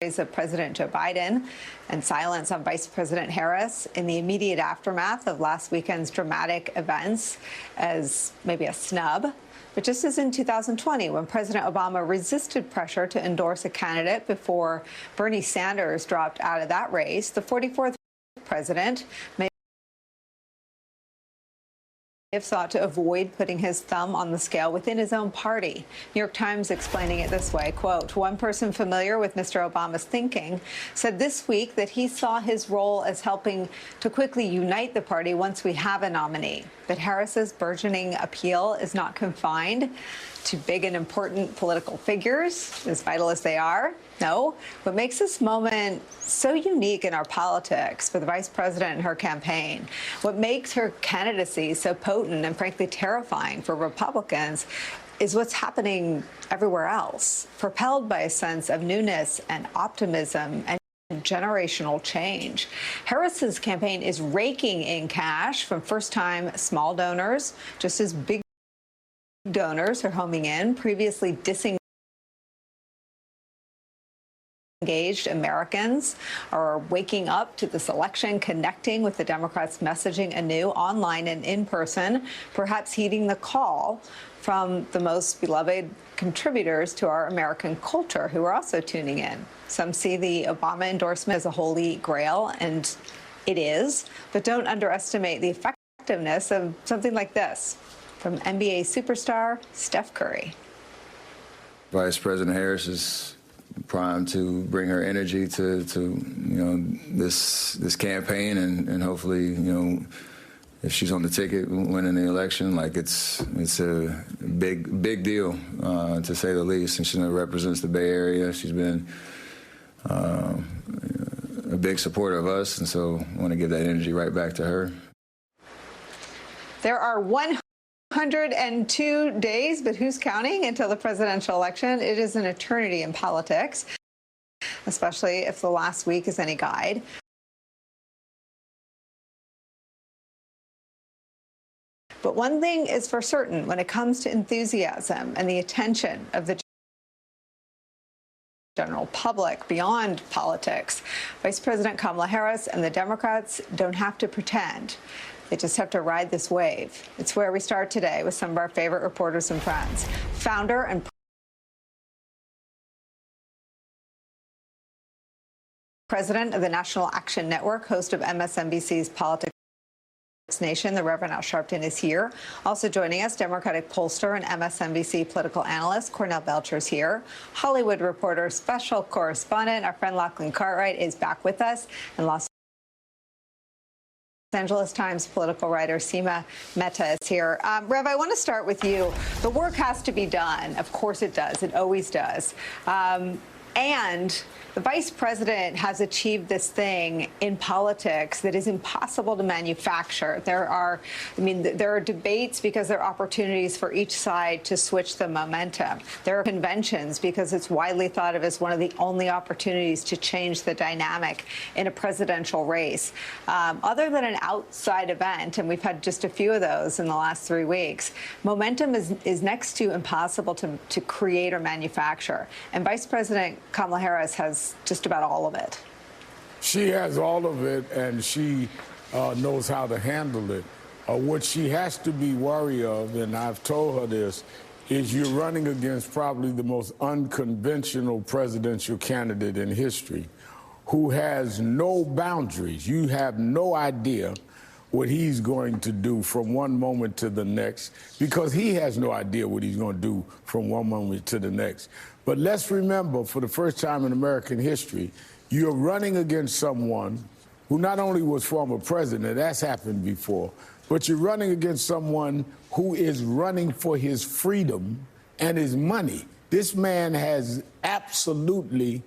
of President Joe Biden and silence on Vice President Harris in the immediate aftermath of last weekend's dramatic events as maybe a snub. But just as in 2020, when President Obama resisted pressure to endorse a candidate before Bernie Sanders dropped out of that race, the 44th president may have sought to avoid putting his thumb on the scale within his own party. New York Times explaining it this way, quote, one person familiar with Mr. Obama's thinking said this week that he saw his role as helping to quickly unite the party once we have a nominee. But Harris's burgeoning appeal is not confined to big and important political figures, as vital as they are. No, what makes this moment so unique in our politics for the vice president and her campaign, what makes her candidacy so potent and frankly terrifying for Republicans, is what's happening everywhere else, propelled by a sense of newness and optimism and generational change. Harris's campaign is raking in cash from first-time small donors, just as big donors are homing in, previously disengaged Americans are waking up to this election, connecting with the Democrats' messaging anew, online and in person, perhaps heeding the call from the most beloved contributors to our American culture who are also tuning in. Some see the Obama endorsement as a holy grail, and it is, but don't underestimate the effectiveness of something like this from NBA superstar Steph Curry. Vice President Harris is primed to bring her energy to this campaign, and hopefully, if she's on the ticket winning the election, like it's a big deal to say the least. And she represents the Bay Area. She's been a big supporter of us, and so I want to give that energy right back to her. There are 102 days, but who's counting, until the presidential election? It is an eternity in politics, especially if the last week is any guide. But one thing is for certain when it comes to enthusiasm and the attention of the general public beyond politics, Vice President Kamala Harris and the Democrats don't have to pretend. They just have to ride this wave. It's where we start today with some of our favorite reporters and friends. Founder and president of the National Action Network, host of MSNBC's Politics Nation, the Reverend Al Sharpton is here. Also joining us, Democratic pollster and MSNBC political analyst Cornell Belcher is here. Hollywood reporter, special correspondent, our friend Lachlan Cartwright is back with us. And Los Angeles Times political writer Seema Mehta is here. Rev, I want to start with you. The work has to be done. Of course it does. It always does. And the vice president has achieved this thing in politics that is impossible to manufacture. There are debates because there are opportunities for each side to switch the momentum. There are conventions because it's widely thought of as one of the only opportunities to change the dynamic in a presidential race. Other than an outside event, and we've had just a few of those in the last 3 weeks, momentum is next to impossible to create or manufacture. And Vice President Kamala Harris has just about all of it. She has all of it, and she knows how to handle it. What she has to be wary of, and I've told her this, is you're running against probably the most unconventional presidential candidate in history who has no boundaries. You have no idea what he's going to do from one moment to the next, because he has no idea what he's going to do from one moment to the next. But let's remember, for the first time in American history, you're running against someone who not only was former president, that's happened before, but you're running against someone who is running for his freedom and his money. This man has absolutely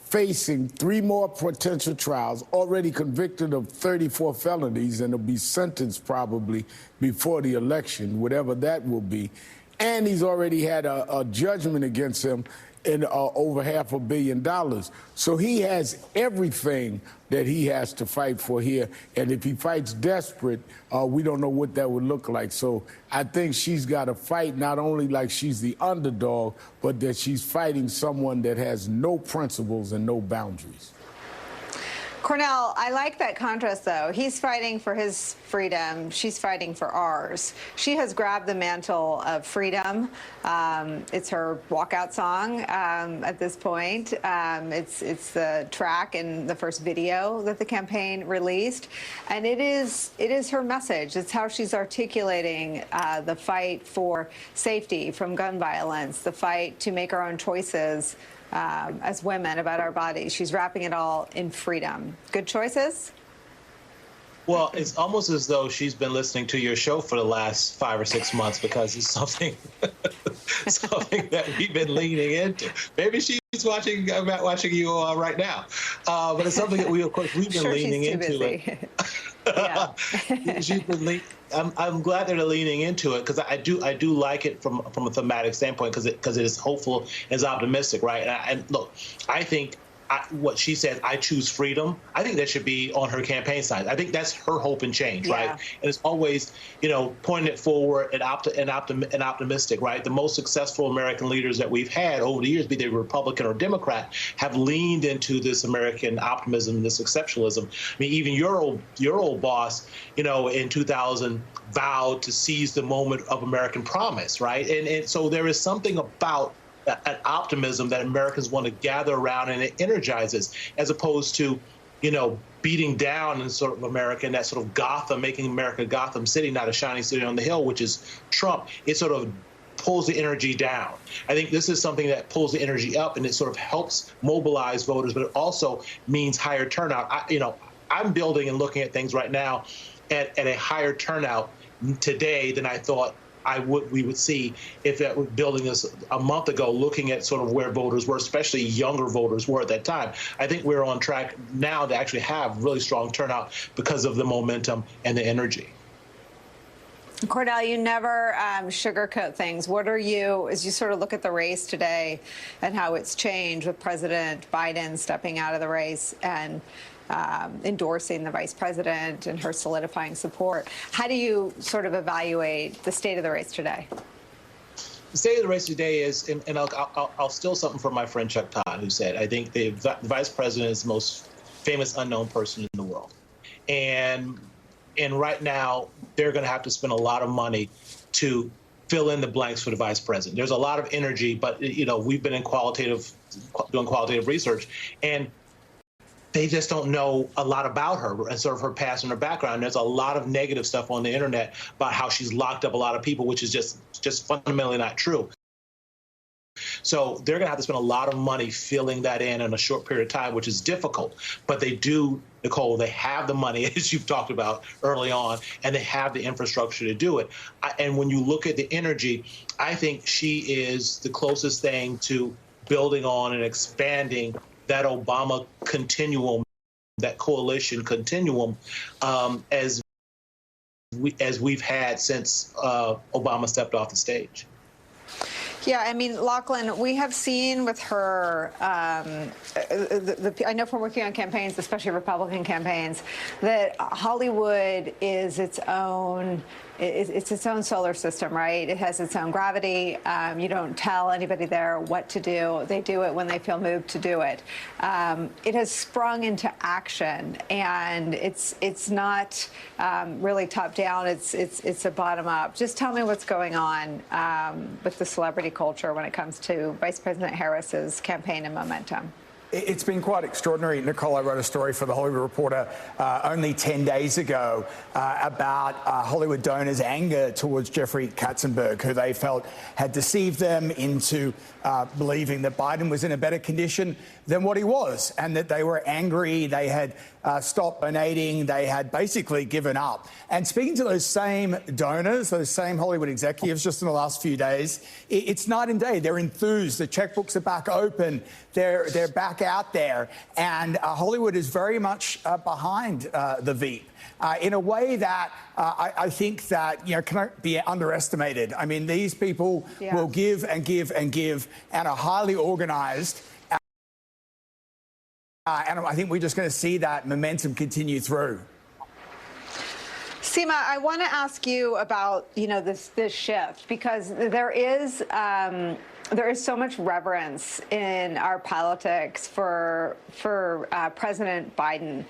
facing 3 more potential trials, already convicted of 34 felonies, and will be sentenced probably before the election, whatever that will be. And he's already had a judgment against him in over $500 million. So he has everything that he has to fight for here. And if he fights desperate, we don't know what that would look like. So I think she's got to fight not only like she's the underdog, but that she's fighting someone that has no principles and no boundaries. Cornell, I like that contrast, though. He's fighting for his freedom. She's fighting for ours. She has grabbed the mantle of freedom. It's her walkout song at this point. It's the track in the first video that the campaign released. And it is her message. It's how she's articulating the fight for safety from gun violence, the fight to make our own choices as women about our bodies. She's wrapping it all in freedom. Good choices? Well, it's almost as though she's been listening to your show for the last 5 or 6 months, because it's something that we've been leaning into. Maybe she's watching you right now, but it's something that we've been leaning into. Yeah. I'm glad they're leaning into it, because I do like it from a thematic standpoint, because it is hopeful and it's optimistic, right? And look, I think what she said, I choose freedom, I think that should be on her campaign side. I think that's her hope and change, right? And it's always, pointing it forward and optimistic, right? The most successful American leaders that we've had over the years, be they Republican or Democrat, have leaned into this American optimism, this exceptionalism. I mean, even your old boss, in 2000 vowed to seize the moment of American promise, right? And so there is something about an optimism that Americans want to gather around, and it energizes, as opposed to, beating down in sort of America, and that sort of Gotham, making America Gotham City, not a shining city on the hill, which is Trump. It sort of pulls the energy down. I think this is something that pulls the energy up, and it sort of helps mobilize voters, but it also means higher turnout. I'm building and looking at things right now at a higher turnout today than I thought we would see if that was building this a month ago, looking at sort of where voters were, especially younger voters were at that time. I think we're on track now to actually have really strong turnout because of the momentum and the energy. Cornell, you never sugarcoat things. What are you, as you sort of look at the race today and how it's changed with President Biden stepping out of the race and endorsing the vice president and her solidifying support, how do you sort of evaluate the state of the race today? The state of the race today is, and I'll steal something from my friend Chuck Todd, who said, I think the vice president is the most famous unknown person in the world. And right now, they're going to have to spend a lot of money to fill in the blanks for the vice president. There's a lot of energy, but we've been doing qualitative research, and they just don't know a lot about her and sort of her past and her background. There's a lot of negative stuff on the internet about how she's locked up a lot of people, which is just fundamentally not true. So they're going to have to spend a lot of money filling that in a short period of time, which is difficult. But they do, Nicolle, they have the money, as you've talked about early on, and they have the infrastructure to do it. And when you look at the energy, I think she is the closest thing to building on and expanding that Obama continuum, that coalition continuum, as we've had since Obama stepped off the stage. Yeah, I mean, Lachlan, we have seen with her, I know from working on campaigns, especially Republican campaigns, that Hollywood is its own solar system, right? It has its own gravity. You don't tell anybody there what to do. They do it when they feel moved to do it. It has sprung into action, and it's not really top down. It's a bottom up. Just tell me what's going on with the celebrity culture when it comes to Vice President Harris's campaign and momentum. It's been quite extraordinary. Nicolle, I wrote a story for The Hollywood Reporter only 10 days ago about Hollywood donors' anger towards Jeffrey Katzenberg, who they felt had deceived them into believing that Biden was in a better condition than what he was, and that they were angry, they had stopped donating, they had basically given up. And speaking to those same donors, those same Hollywood executives just in the last few days, it's night and day. They're enthused. The checkbooks are back open. They're back out there. And Hollywood is very much behind the Veep. In a way that I think that, cannot be underestimated. I mean, these people will give and give and give and are highly organized. And I think we're just going to see that momentum continue through. Seema, I want to ask you about, this shift, because there is so much reverence in our politics for President Biden.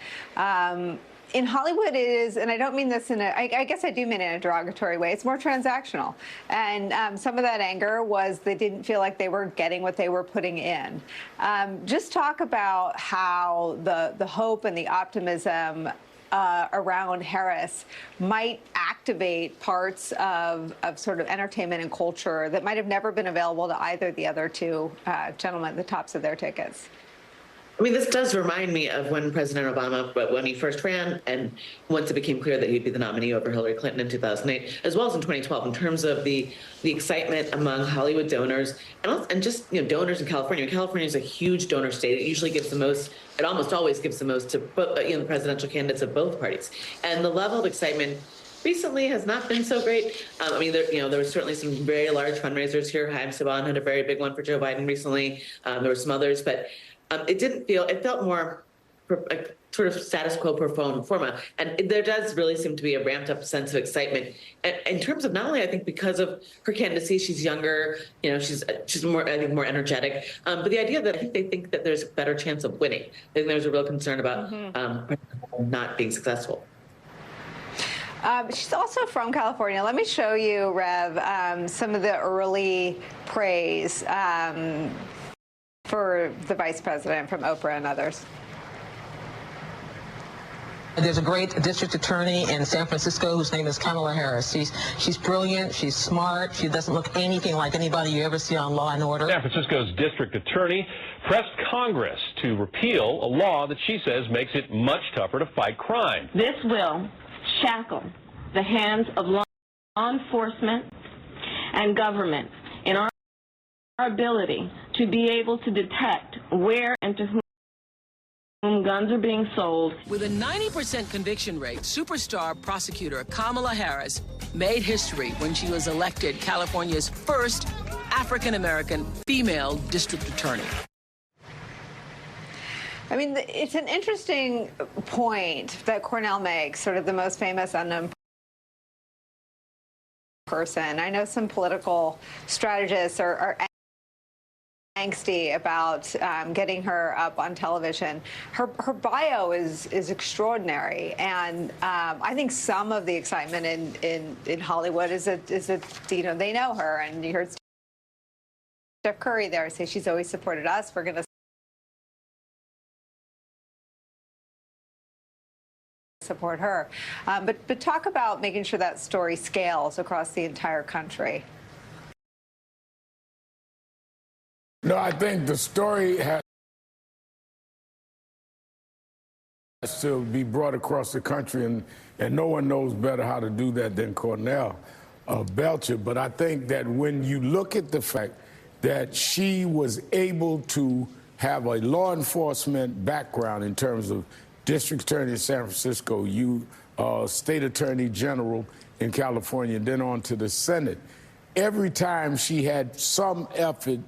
In Hollywood, it is, and I don't mean this I guess I do mean it in a derogatory way, it's more transactional. And some of that anger was they didn't feel like they were getting what they were putting in. Just talk about how the hope and the optimism around Harris might activate parts of sort of entertainment and culture that might have never been available to either the other two gentlemen at the tops of their tickets. I mean, this does remind me of when President Obama, when he first ran, and once it became clear that he'd be the nominee over Hillary Clinton in 2008, as well as in 2012, in terms of the excitement among Hollywood donors and just donors in California. California is a huge donor state. It usually gives the most. It almost always gives the most to the presidential candidates of both parties, and the level of excitement recently has not been so great. I mean, there were certainly some very large fundraisers here. Haim Saban had a very big one for Joe Biden recently. There were some others, but it felt more sort of status quo pro forma. And there does really seem to be a ramped up sense of excitement. And in terms of not only, I think, because of her candidacy, she's younger, she's more, I think, more energetic. But the idea that I think they think that there's a better chance of winning. I think there's a real concern about not being successful. She's also from California. Let me show you, Rev, some of the early praise for the vice president from Oprah and others. There's a great district attorney in San Francisco whose name is Kamala Harris. She's brilliant, she's smart, she doesn't look anything like anybody you ever see on Law and Order. San Francisco's district attorney pressed Congress to repeal a law that she says makes it much tougher to fight crime. This will shackle the hands of law enforcement and government in our ability to be able to detect where and to whom guns are being sold. With a 90% conviction rate, superstar prosecutor Kamala Harris made history when she was elected California's first African-American female district attorney. I mean, it's an interesting point that Cornell makes, sort of the most famous unknown person. I know some political strategists are angsty about getting her up on television. Her bio is extraordinary, and I think some of the excitement in Hollywood is that they know her, and you heard Steph Curry there say she's always supported us. We're going to support her, but talk about making sure that story scales across the entire country. No, I think the story has to be brought across the country, and no one knows better how to do that than Cornell Belcher. But I think that when you look at the fact that she was able to have a law enforcement background in terms of district attorney in San Francisco, state attorney general in California, and then on to the Senate, every time she had some effort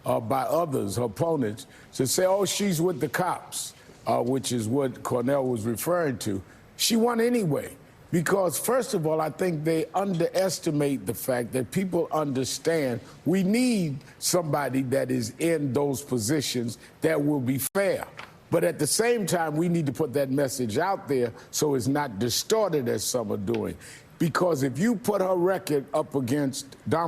by others, her opponents, to say, oh, she's with the cops, which is what Cornell was referring to, she won anyway. Because, first of all, I think they underestimate the fact that people understand we need somebody that is in those positions that will be fair. But at the same time, we need to put that message out there so it's not distorted as some are doing. Because if you put her record up against Donald